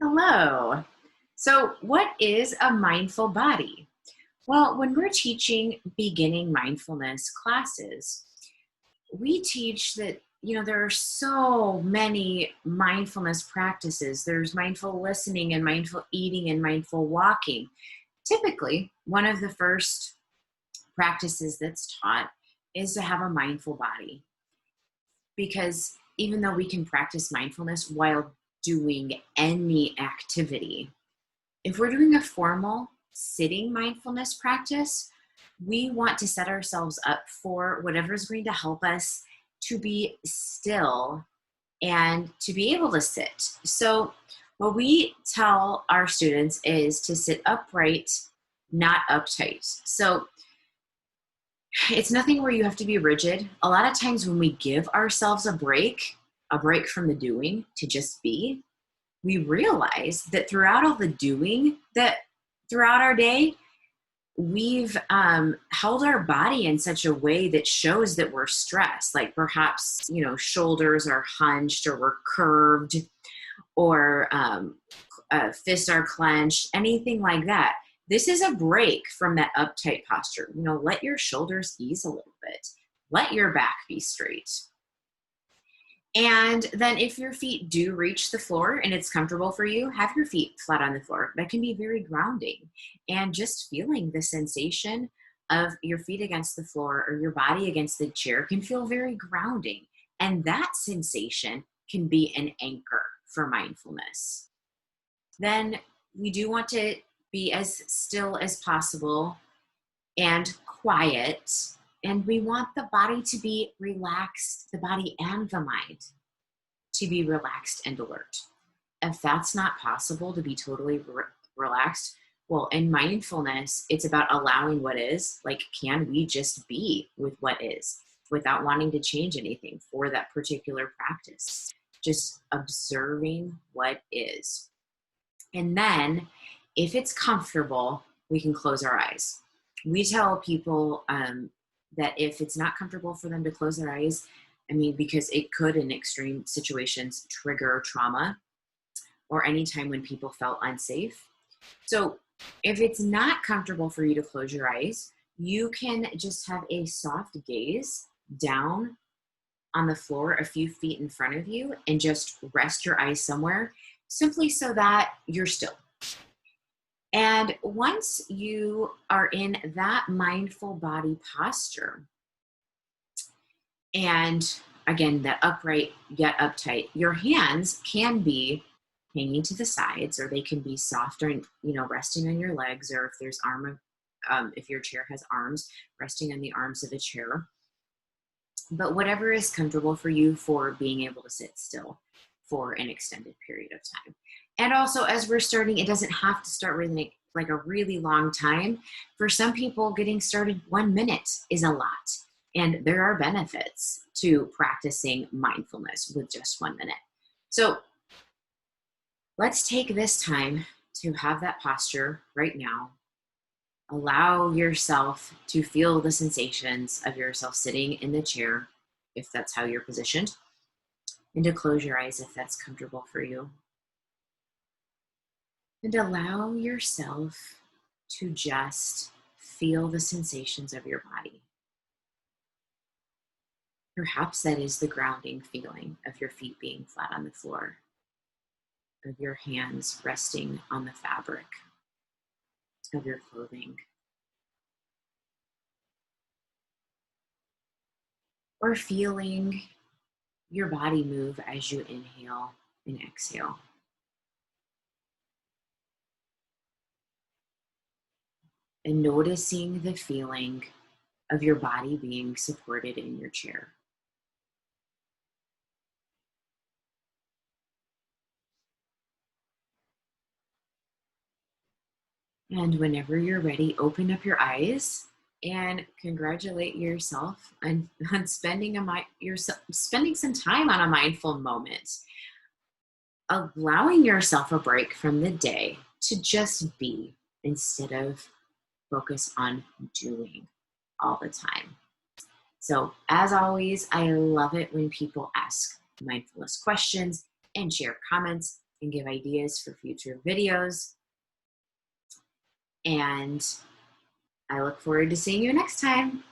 Hello. So, what is a mindful body? Well, when we're teaching beginning mindfulness classes, we teach that, there are so many mindfulness practices. There's mindful listening and mindful eating and mindful walking. Typically, one of the first practices that's taught is to have a mindful body because even though we can practice mindfulness while doing any activity, if we're doing a formal sitting mindfulness practice, we want to set ourselves up for whatever is going to help us to be still and to be able to sit. So what we tell our students is to sit upright, not uptight. So it's nothing where you have to be rigid. A lot of times when we give ourselves a break from the doing to just be, we realize that throughout all the doing that throughout our day, we've held our body in such a way that shows that we're stressed. Like perhaps, shoulders are hunched or we're curved or fists are clenched, anything like that. This is a break from that uptight posture. Let your shoulders ease a little bit. Let your back be straight. And then if your feet do reach the floor and it's comfortable for you, have your feet flat on the floor. That can be very grounding. And just feeling the sensation of your feet against the floor or your body against the chair can feel very grounding. And that sensation can be an anchor for mindfulness. Then we do want to be as still as possible and quiet. And we want the body to be relaxed, the body and the mind to be relaxed and alert. If that's not possible to be totally relaxed, well, in mindfulness, it's about allowing what is. Like, can we just be with what is without wanting to change anything for that particular practice? Just observing what is. And then if it's comfortable, we can close our eyes. We tell people that if it's not comfortable for them to close their eyes, because it could in extreme situations trigger trauma or any time when people felt unsafe. So if it's not comfortable for you to close your eyes, you can just have a soft gaze down on the floor a few feet in front of you and just rest your eyes somewhere simply so that you're still. And once you are in that mindful body posture, and again, that upright yet uptight, your hands can be hanging to the sides, or they can be softer and, resting on your legs, or if there's if your chair has arms, resting on the arms of a chair. But whatever is comfortable for you for being able to sit still for an extended period of time. And also, as we're starting, it doesn't have to start with like a really long time. For some people, getting started 1 minute is a lot. And there are benefits to practicing mindfulness with just 1 minute. So let's take this time to have that posture right now. Allow yourself to feel the sensations of yourself sitting in the chair, if that's how you're positioned, and to close your eyes if that's comfortable for you. And allow yourself to just feel the sensations of your body. Perhaps that is the grounding feeling of your feet being flat on the floor, of your hands resting on the fabric of your clothing, or feeling your body move as you inhale and exhale. And noticing the feeling of your body being supported in your chair. And whenever you're ready, open up your eyes and congratulate yourself on spending some time on a mindful moment. Allowing yourself a break from the day to just be instead of focus on doing all the time. So as always, I love it when people ask mindfulness questions and share comments and give ideas for future videos. And I look forward to seeing you next time.